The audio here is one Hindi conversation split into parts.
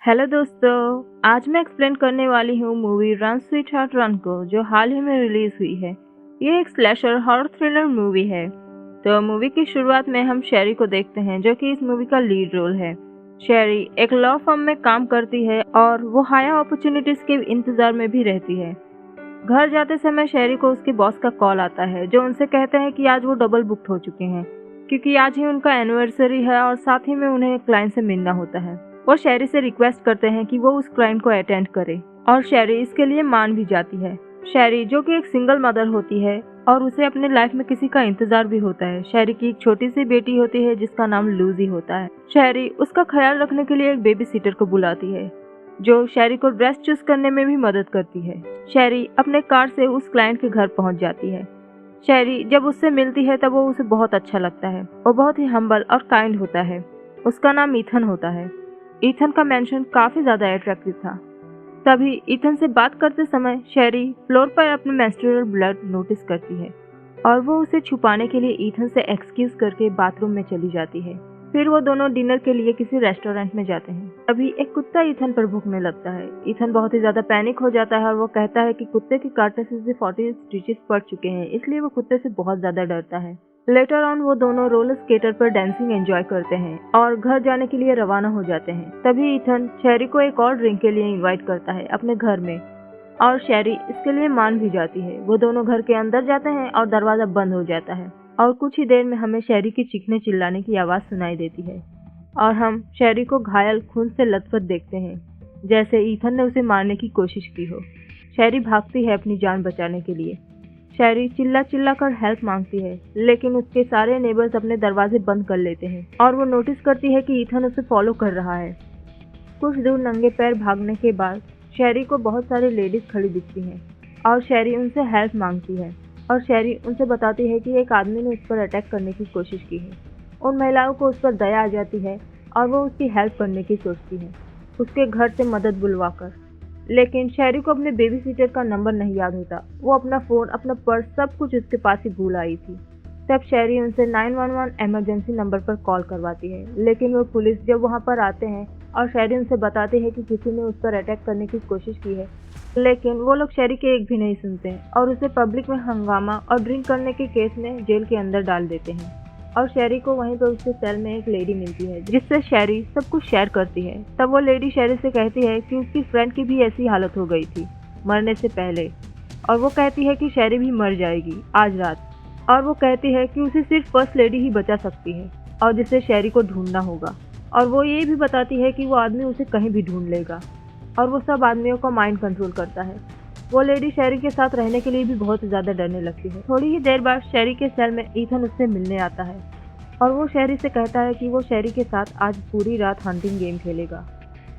हेलो दोस्तों, आज मैं एक्सप्लेन करने वाली हूँ movie run sweet heart run को, जो हाल ही में रिलीज हुई है। ये एक स्लैशर हॉरर थ्रिलर मूवी है। तो मूवी की शुरुआत में हम शेरी को देखते हैं, जो कि इस मूवी का लीड रोल है। शेरी एक लॉ फर्म में काम करती है और वो हायर अपॉर्चुनिटीज के इंतजार में भी रहती है। घर जाते समय शेरी को उसके बॉस का कॉल आता है, जो उनसे कहते हैं कि आज वो डबल बुक्ड हो चुके हैं, क्योंकि आज ही उनका एनिवर्सरी है और साथ ही में उन्हें क्लाइंट से मिलना होता है। वो शेरी से रिक्वेस्ट करते हैं कि वो उस क्लाइंट को अटेंड करे और शेरी इसके लिए मान भी जाती है। शेरी, जो कि एक सिंगल मदर होती है और उसे अपने लाइफ में किसी का इंतजार भी होता है। शेरी की एक छोटी सी बेटी होती है जिसका नाम लूजी होता है। शेरी उसका ख्याल रखने के लिए एक बेबी सीटर को बुलाती है, जो शेरी को ड्रेस चूज करने में भी मदद करती है। शेरी अपने कार से उस क्लाइंट के घर पहुंच जाती है। शेरी जब उससे मिलती है तब वो उसे बहुत अच्छा लगता है। वो बहुत ही हम्बल और काइंड होता है। उसका नाम ईथन होता है। ईथन का मेंशन काफी ज्यादा अट्रैक्टिव था। तभी ईथन से बात करते समय शेरी फ्लोर पर अपने मेंस्ट्रुअल ब्लड नोटिस करती है और वो उसे छुपाने के लिए ईथन से एक्सक्यूज करके बाथरूम में चली जाती है। फिर वो दोनों डिनर के लिए किसी रेस्टोरेंट में जाते हैं। तभी एक कुत्ता ईथन पर भौंकने लगता है। ईथन बहुत ही ज्यादा पैनिक हो जाता है और वो कहता है कि कुत्ते के काटने से उसे 40 स्टिचेस पड़ चुके हैं, इसलिए वो कुत्ते से बहुत ज्यादा डरता है। लेटर ऑन वो दोनों रोलर स्केटर पर डांसिंग एंजॉय करते हैं और घर जाने के लिए रवाना हो जाते हैं। तभी ईथन शेरी को एक और ड्रिंक के लिए इनवाइट करता है अपने घर में और शेरी इसके लिए मान भी जाती है। वो दोनों घर के अंदर जाते हैं और दरवाजा बंद हो जाता है और कुछ ही देर में हमें शेरी की चीखने चिल्लाने की आवाज सुनाई देती है और हम शेरी को घायल खून से लथपथ देखते हैं, जैसे ईथन ने उसे मारने की कोशिश की हो। शेरी भागती है अपनी जान बचाने के लिए। शेरी चिल्ला चिल्ला कर हेल्प मांगती है, लेकिन उसके सारे नेबर्स अपने दरवाजे बंद कर लेते हैं और वो नोटिस करती है कि ईथन उसे फॉलो कर रहा है। कुछ दूर नंगे पैर भागने के बाद शेरी को बहुत सारी लेडीज खड़ी दिखती हैं और शेरी उनसे हेल्प मांगती है और शेरी उनसे बताती है कि एक आदमी ने उस पर अटैक करने की कोशिश की है। उन महिलाओं को उस पर दया आ जाती है और वो उसकी हेल्प करने की सोचती है, उसके घर से मदद बुलवाकर। लेकिन शेरी को अपने बेबी सीटर का नंबर नहीं याद होता। वो अपना फोन, अपना पर्स, सब कुछ उसके पास ही भूल आई थी। तब शेरी उनसे 911 इमरजेंसी नंबर पर कॉल करवाती है, लेकिन वो पुलिस जब वहां पर आते हैं और शेरी उनसे बताती है कि किसी ने उस पर अटैक करने की कोशिश की है, लेकिन वो लोग शेरी के एक भी नहीं सुनते हैं और उसे पब्लिक में हंगामा और ड्रिंक करने के केस में जेल के अंदर डाल देते हैं। और शेरी को वहीं पर उसके सेल में एक लेडी मिलती है, जिससे शेरी सब कुछ शेयर करती है। तब वो लेडी शेरी से कहती है कि उसकी फ्रेंड की भी ऐसी हालत हो गई थी मरने से पहले, और वो कहती है कि शेरी भी मर जाएगी आज रात। और वो कहती है कि उसे सिर्फ फर्स्ट लेडी ही बचा सकती है और जिसे शेरी को ढूंढना होगा। और वो ये भी बताती है कि वो आदमी उसे कहीं भी ढूंढ लेगा और वो सब आदमियों का माइंड कंट्रोल करता है। वो लेडी शेरी के साथ रहने के लिए भी बहुत ज्यादा डरने लगती है। थोड़ी ही देर बाद शेरी के सेल में ईथन उससे मिलने आता है और वो शेरी से कहता है कि वो शेरी के साथ आज पूरी रात हंटिंग गेम खेलेगा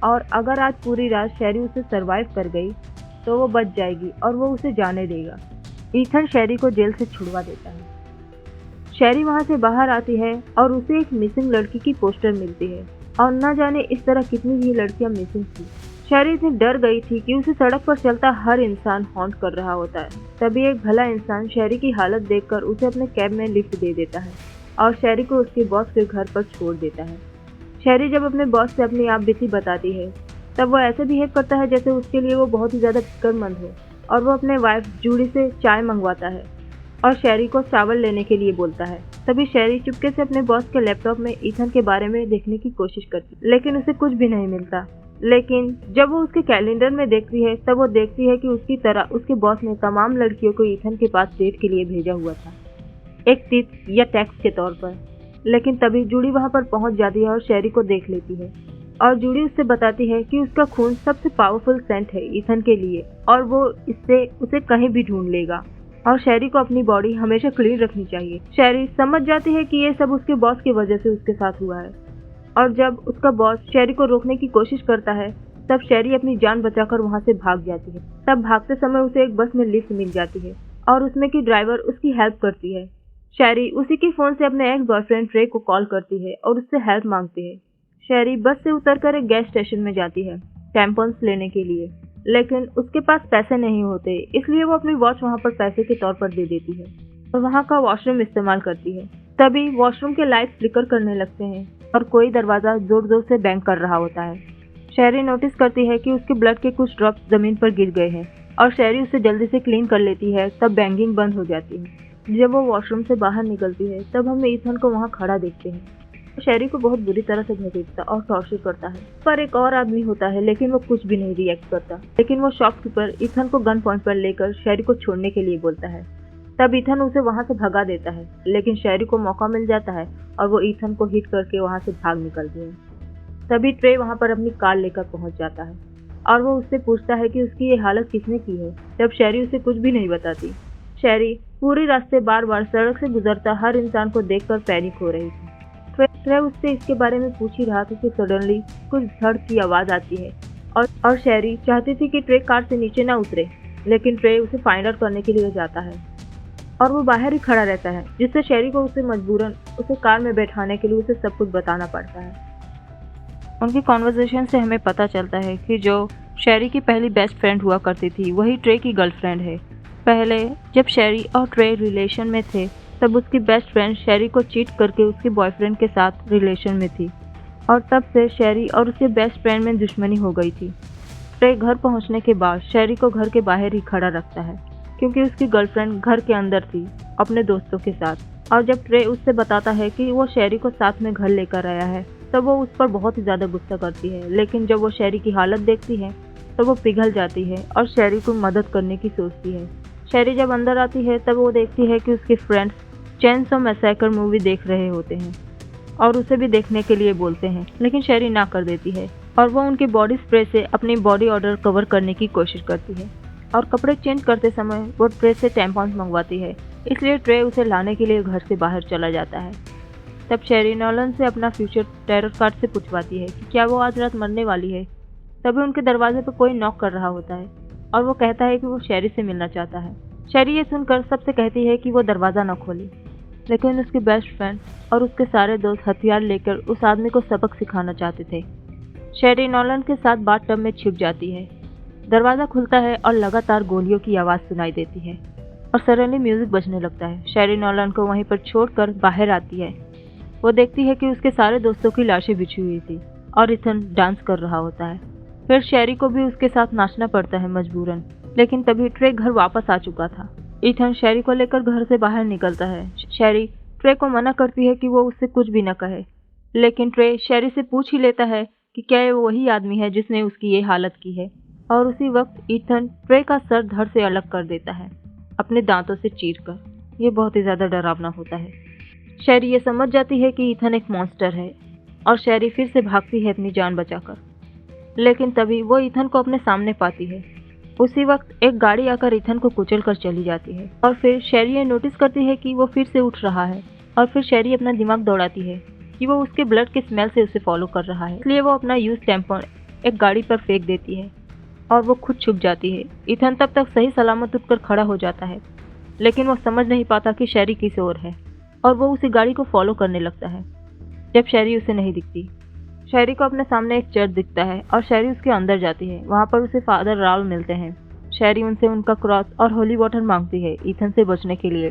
और अगर आज पूरी रात शेरी उसे सरवाइव कर गई तो वो बच जाएगी और वो उसे जाने देगा। ईथन शेरी को जेल से छुड़वा देता है। शेरी वहां से बाहर आती है और उसे एक मिसिंग लड़की की पोस्टर मिलती है और न जाने इस तरह कितनी ही लड़कियां मिसिंग थी। शेरी इतनी डर गई थी कि उसे सड़क पर चलता हर इंसान हॉन्ट कर रहा होता है। तभी एक भला इंसान शेरी की हालत देखकर उसे अपने कैब में लिफ्ट दे देता है और शेरी को उसके बॉस के घर पर छोड़ देता है। शेरी जब अपने बॉस से अपनी आप बीती बताती है, तब वो ऐसे बिहेव करता है जैसे उसके लिए वो बहुत ही ज्यादा फिक्रमंद हो और वो अपने वाइफ जूडी से चाय मंगवाता है और शेरी को चावल लेने के लिए बोलता है। तभी शेरी चुपके से अपने बॉस के लैपटॉप में ईथन के बारे में देखने की कोशिश करती, लेकिन उसे कुछ भी नहीं मिलता। लेकिन जब वो उसके कैलेंडर में देखती है, तब वो देखती है कि उसकी तरह उसके बॉस ने तमाम लड़कियों को ईथन के पास डेट के लिए भेजा हुआ था, एक टिप या टैक्स के तौर पर। लेकिन तभी जूडी वहां पर पहुंच जाती है और शेरी को देख लेती है और जूडी उससे बताती है कि उसका खून सबसे पावरफुल सेंट है ईथन के लिए और वो इससे उसे कहीं भी ढूंढ लेगा और शेरी को अपनी बॉडी हमेशा क्लीन रखनी चाहिए। शेरी समझ जाती है कि ये सब उसके बॉस की वजह से उसके साथ हुआ है और जब उसका बॉस शेरी को रोकने की कोशिश करता है, तब शेरी अपनी जान बचाकर वहां से भाग जाती है। तब भागते समय उसे एक बस में लिफ्ट मिल जाती है और उसमें की ड्राइवर उसकी हेल्प करती है। शेरी उसी के फोन से अपने एक्स बॉयफ्रेंड ट्रे को कॉल करती है और उससे हेल्प मांगती है। शेरी बस से उतरकर एक गैस स्टेशन में जाती है टैम्पन्स लेने के लिए, लेकिन उसके पास पैसे नहीं होते, इसलिए वो अपनी वॉच वहां पर पैसे के तौर पर दे देती है और वहां का वॉशरूम इस्तेमाल करती है। तभी वॉशरूम के लाइट्स फ्लिकर करने लगते हैं और कोई दरवाजा जोर जोर से बैंग कर रहा होता है। शेरी नोटिस करती है कि उसके ब्लड के कुछ ड्रॉप्स जमीन पर गिर गए हैं और शेरी उसे जल्दी से क्लीन कर लेती है। तब बैंगिंग बंद हो जाती है। जब वो वॉशरूम से बाहर निकलती है तब हम ईथन को वहाँ खड़ा देखते हैं। शेरी को बहुत बुरी तरह से घसीटता और टॉर्चर करता है। पर एक और आदमी होता है लेकिन वो कुछ भी नहीं रिएक्ट करता। लेकिन वो शॉपकीपर ईथन को गन पॉइंट पर लेकर शेरी को छोड़ने के लिए बोलता है। तब ईथन उसे वहाँ से भगा देता है, लेकिन शेरी को मौका मिल जाता है और वो ईथन को हिट करके वहाँ से भाग निकलती है। तभी ट्रे वहाँ पर अपनी कार लेकर पहुँच जाता है और वो उससे पूछता है कि उसकी ये हालत किसने की है। तब शेरी उसे कुछ भी नहीं बताती। शेरी पूरी रास्ते बार बार सड़क से गुजरता हर इंसान को देखकर पैनिक हो रही थी। ट्रे उससे इसके बारे में पूछ ही रहा था कि सडनली कुछ धड़ की आवाज़ आती है और शेरी चाहती थी कि ट्रे कार से नीचे ना उतरे, लेकिन ट्रे उसे फाइंड आउट करने के लिए जाता है और वो बाहर ही खड़ा रहता है, जिससे शेरी को उसे मजबूरन उसे कार में बैठाने के लिए उसे सब कुछ बताना पड़ता है। उनकी कॉन्वर्सेशन से हमें पता चलता है कि जो शेरी की पहली बेस्ट फ्रेंड हुआ करती थी वही ट्रे की गर्लफ्रेंड है। पहले जब शेरी और ट्रे रिलेशन में थे तब उसकी बेस्ट फ्रेंड शेरी को चीट करके उसके बॉयफ्रेंड के साथ रिलेशन में थी और तब से शेरी और उसके बेस्ट फ्रेंड में दुश्मनी हो गई थी। ट्रे घर पहुंचने के बाद शेरी को घर के बाहर ही खड़ा रखता है क्योंकि उसकी गर्लफ्रेंड घर के अंदर थी अपने दोस्तों के साथ। और जब ट्रे उससे बताता है कि वो शेरी को साथ में घर लेकर आया है तब वो उस पर बहुत ही ज़्यादा गुस्सा करती है। लेकिन जब वो शेरी की हालत देखती है तो वो पिघल जाती है और शेरी को मदद करने की सोचती है। शेरी जब अंदर आती है तब वो देखती है कि उसके फ्रेंड्स चेनसॉ मैसेकर मूवी देख रहे होते हैं और उसे भी देखने के लिए बोलते हैं, लेकिन शेरी ना कर देती है और वो उनके बॉडी स्प्रे से अपनी बॉडी ऑर्डर कवर करने की कोशिश करती है। और कपड़े चेंज करते समय वो ट्रे से टैम्पॉन्स मंगवाती है, इसलिए ट्रे उसे लाने के लिए घर से बाहर चला जाता है। तब शेरी नॉलन से अपना फ्यूचर टैरो कार्ड से पूछवाती है कि क्या वो आज रात मरने वाली है। तभी उनके दरवाजे पर कोई नॉक कर रहा होता है और वो कहता है कि वो शेरी से मिलना चाहता है। शेरी ये सुनकर सबसे कहती है कि वो दरवाज़ा न खोले, लेकिन उसकी बेस्ट फ्रेंड और उसके सारे दोस्त हथियार लेकर उस आदमी को सबक सिखाना चाहते थे। शेरी नॉलन के साथ बाथटब में छिप जाती है। दरवाज़ा खुलता है और लगातार गोलियों की आवाज़ सुनाई देती है और सडनली म्यूजिक बजने लगता है। शेरी नॉलन को वहीं पर छोड़कर बाहर आती है। वो देखती है कि उसके सारे दोस्तों की लाशें बिछी हुई थी और इथन डांस कर रहा होता है। फिर शेरी को भी उसके साथ नाचना पड़ता है मजबूरन, लेकिन तभी ट्रे घर वापस आ चुका था। इथन शेरी को लेकर घर से बाहर निकलता है। शेरी ट्रे को मना करती है कि वो उससे कुछ भी न कहे, लेकिन ट्रे शेरी से पूछ ही लेता है कि क्या ये वही आदमी है जिसने उसकी ये हालत की है। और उसी वक्त इथन ट्रे का सर धड़ से अलग कर देता है अपने दांतों से चीरकर। ये बहुत ही ज़्यादा डरावना होता है। शेरी ये समझ जाती है कि इथन एक मॉन्स्टर है और शेरी फिर से भागती है अपनी जान बचाकर, लेकिन तभी वो इथन को अपने सामने पाती है। उसी वक्त एक गाड़ी आकर इथन को कुचल कर चली जाती है और फिर शेरी ये नोटिस करती है कि वो फिर से उठ रहा है और फिर शेरी अपना दिमाग दौड़ाती है कि वो उसके ब्लड के स्मेल से उसे फॉलो कर रहा है, इसलिए वो अपना यूज टैम्पॉन एक गाड़ी पर फेंक देती है और वो खुद छुप जाती है। इथन तब तक सही सलामत उठकर खड़ा हो जाता है, लेकिन वो समझ नहीं पाता कि शेरी किस ओर है और वो उसी गाड़ी को फॉलो करने लगता है। जब शेरी उसे नहीं दिखती, शेरी को अपने सामने एक चर्च दिखता है और शेरी उसके अंदर जाती है। वहाँ पर उसे फादर राउल मिलते हैं। शेरी उनसे उनका क्रॉस और होली वाटर मांगती है इथन से बचने के लिए।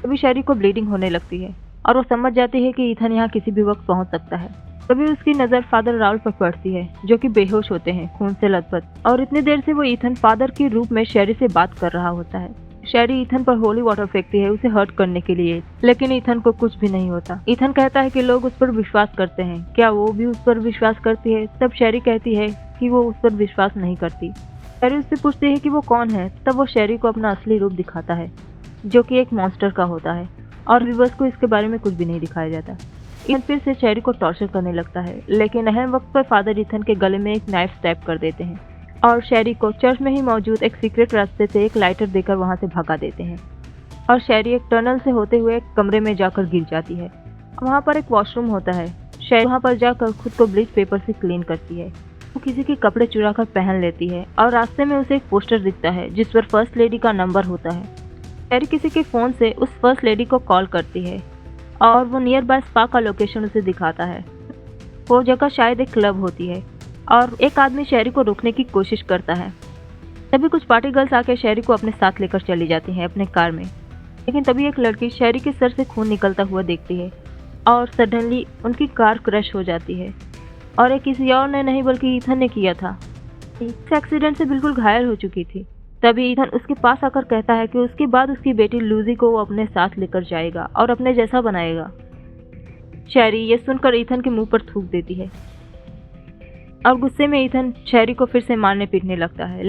तभी शेरी को ब्लीडिंग होने लगती है और वो समझ जाती है कि इथन यहाँ किसी भी वक्त पहुँच सकता है। तभी उसकी नज़र फादर राउल पर पड़ती है जो कि बेहोश होते हैं खून से लथपथ, और इतनी देर से वो इथन फादर के रूप में शेरी से बात कर रहा होता है। शेरी इथन पर होली वाटर फेंकती है उसे हर्ट करने के लिए, लेकिन इथन को कुछ भी नहीं होता। इथन कहता है कि लोग उस पर विश्वास करते हैं, क्या वो भी उस पर विश्वास करती है? तब शेरी कहती है कि वो उस पर विश्वास नहीं करती। शेरी उससे पूछती है कि वो कौन है। तब वो शेरी को अपना असली रूप दिखाता है जो कि एक मॉन्स्टर का होता है और व्यूअर्स को इसके बारे में कुछ भी नहीं दिखाया जाता। इथन फिर से शेरी को टॉर्चर करने लगता है, लेकिन अहम वक्त पर फादर इथन के गले में एक नाइफ स्टैब कर देते हैं और शेरी को चर्च में ही मौजूद एक सीक्रेट रास्ते से एक लाइटर देकर वहां से भगा देते हैं और शेरी एक टनल से होते हुए एक कमरे में जाकर गिर जाती है। वहां पर एक वॉशरूम होता है। शेरी वहां पर जाकर खुद को ब्लीच पेपर से क्लीन करती है। वो किसी के कपड़े चुरा कर पहन लेती है और रास्ते में उसे एक पोस्टर दिखता है जिस पर फर्स्ट लेडी का नंबर होता है। शेरी किसी के फ़ोन से उस फर्स्ट लेडी को कॉल करती है और वो नियर बाय स्पा का लोकेशन उसे दिखाता है। वो जगह शायद एक क्लब होती है और एक आदमी शेरी को रोकने की कोशिश करता है। तभी कुछ पार्टी गर्ल्स आकर शेरी को अपने साथ लेकर चली जाती हैं अपने कार में, लेकिन तभी एक लड़की शेरी के सर से खून निकलता हुआ देखती है और सडनली उनकी कार क्रैश हो जाती है और ये किसी और ने नहीं बल्कि ईथन ने किया था। इस एक्सीडेंट से बिल्कुल घायल हो चुकी थी। तभी ईथन उसके पास आकर कहता है कि उसके बाद उसकी बेटी लूजी को वो अपने साथ लेकर जाएगा और अपने जैसा बनाएगा। शेरी ये सुनकर ईथन के मुंह पर थूक देती है और गुस्से में ईथन शेरी को फिर से मारने पीटने लगता है।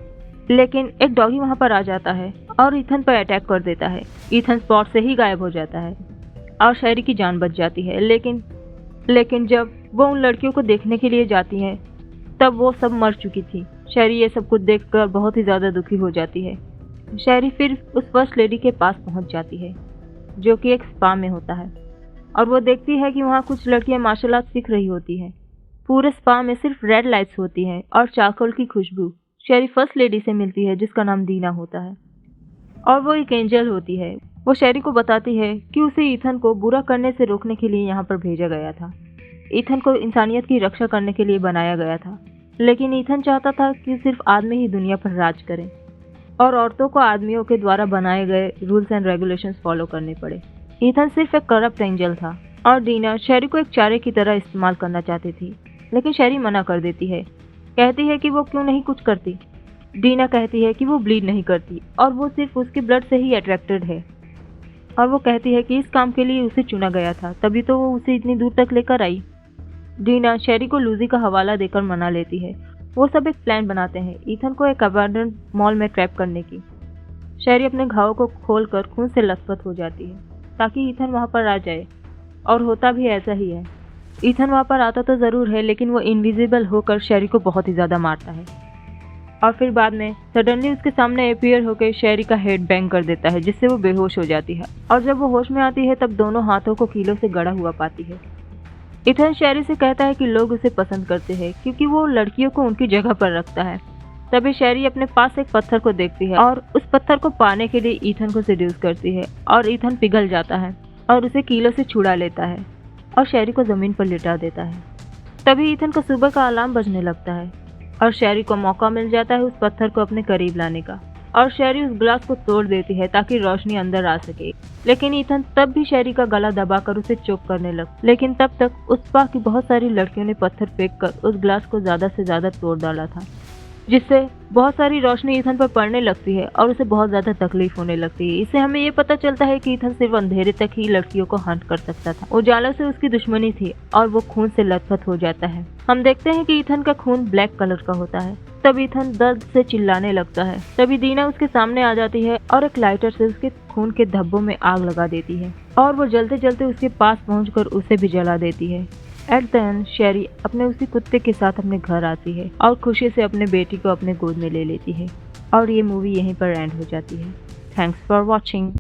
लेकिन एक डॉगी वहां पर आ जाता है और ईथन पर अटैक कर देता है। ईथन स्पॉट से ही गायब हो जाता है और शेरी की जान बच जाती है। लेकिन जब वो उन लड़कियों को देखने के लिए जाती है तब वो सब मर चुकी थी। शेरी ये सब कुछ देखकर बहुत ही ज़्यादा दुखी हो जाती है। शेरी फिर उस फर्स्ट लेडी के पास पहुंच जाती है जो कि एक स्पा में होता है और वो देखती है कि वहाँ कुछ लड़कियां मार्शल आर्ट सीख रही होती हैं। पूरे स्पा में सिर्फ रेड लाइट्स होती हैं और चारकोल की खुशबू। शेरी फर्स्ट लेडी से मिलती है जिसका नाम दीना होता है और वो एक एंजल होती है। वो शेरी को बताती है कि उसे ईथन को बुरा करने से रोकने के लिए यहाँ पर भेजा गया था। ईथन को इंसानियत की रक्षा करने के लिए बनाया गया था, लेकिन ईथन चाहता था कि सिर्फ आदमी ही दुनिया पर राज करें और औरतों को आदमियों के द्वारा बनाए गए रूल्स एंड रेगुलेशंस फॉलो करने पड़े। ईथन सिर्फ एक करप्ट एंजल था और डीना शेरी को एक चारे की तरह इस्तेमाल करना चाहती थी, लेकिन शेरी मना कर देती है। कहती है कि वो क्यों नहीं कुछ करती। डीना कहती है कि वो ब्लीड नहीं करती और वो सिर्फ उसके ब्लड से ही अट्रैक्टेड है और वो कहती है कि इस काम के लिए उसे चुना गया था, तभी तो वो उसे इतनी दूर तक लेकर आई। डीना शेरी को लूजी का हवाला देकर मना लेती है। वो सब एक प्लान बनाते हैं ईथन को एक अबैंडन्ड मॉल में ट्रैप करने की। शेरी अपने घावों को खोलकर खून से लथपथ हो जाती है ताकि ईथन वहाँ पर आ जाए, और होता भी ऐसा ही है। ईथन वहाँ पर आता तो ज़रूर है, लेकिन वो इनविजिबल होकर शेरी को बहुत ही ज़्यादा मारता है और फिर बाद में सडनली उसके सामने अपीयर होकर शेरी का हेड बैंग कर देता है, जिससे वो बेहोश हो जाती है। और जब वो होश में आती है तब दोनों हाथों को कीलों से गड़ा हुआ पाती है। ईथन शेरी से कहता है कि लोग उसे पसंद करते हैं क्योंकि वो लड़कियों को उनकी जगह पर रखता है। तभी शेरी अपने पास एक पत्थर को देखती है और उस पत्थर को पाने के लिए ईथन को सेड्यूस करती है और ईथन पिघल जाता है और उसे कीलों से छुड़ा लेता है और शेरी को ज़मीन पर लिटा देता है। तभी ईथन का सुबह का अलार्म बजने लगता है और शेरी को मौका मिल जाता है उस पत्थर को अपने करीब लाने का और शेरी उस ग्लास को तोड़ देती है ताकि रोशनी अंदर आ सके। लेकिन ईथन तब भी शेरी का गला दबाकर उसे चोक करने लगा। लेकिन तब तक उस स्पा की बहुत सारी लड़कियों ने पत्थर फेंककर उस ग्लास को ज़्यादा से ज़्यादा तोड़ डाला था, जिससे बहुत सारी रोशनी ईथन पर पड़ने लगती है और उसे बहुत ज़्यादा तकलीफ होने लगती है। इससे हमें ये पता चलता है कि ईथन सिर्फ अंधेरे तक ही लड़कियों को हंट कर सकता था। उजाला से उसकी दुश्मनी थी और वो खून से लथपथ हो जाता है। हम देखते हैं कि ईथन का खून ब्लैक कलर का होता है। तब ईथन दर्द से चिल्लाने लगता है। तभी दीना उसके सामने आ जाती है और एक लाइटर से उसके खून के धब्बों में आग लगा देती है और वो जलते जलते उसके पास पहुंचकर उसे भी जला देती है। एट द एंड शेरी अपने उसी कुत्ते के साथ अपने घर आती है और खुशी से अपने बेटी को अपने गोद में ले लेती है और ये मूवी यहीं पर एंड हो जाती है। Thanks for watching.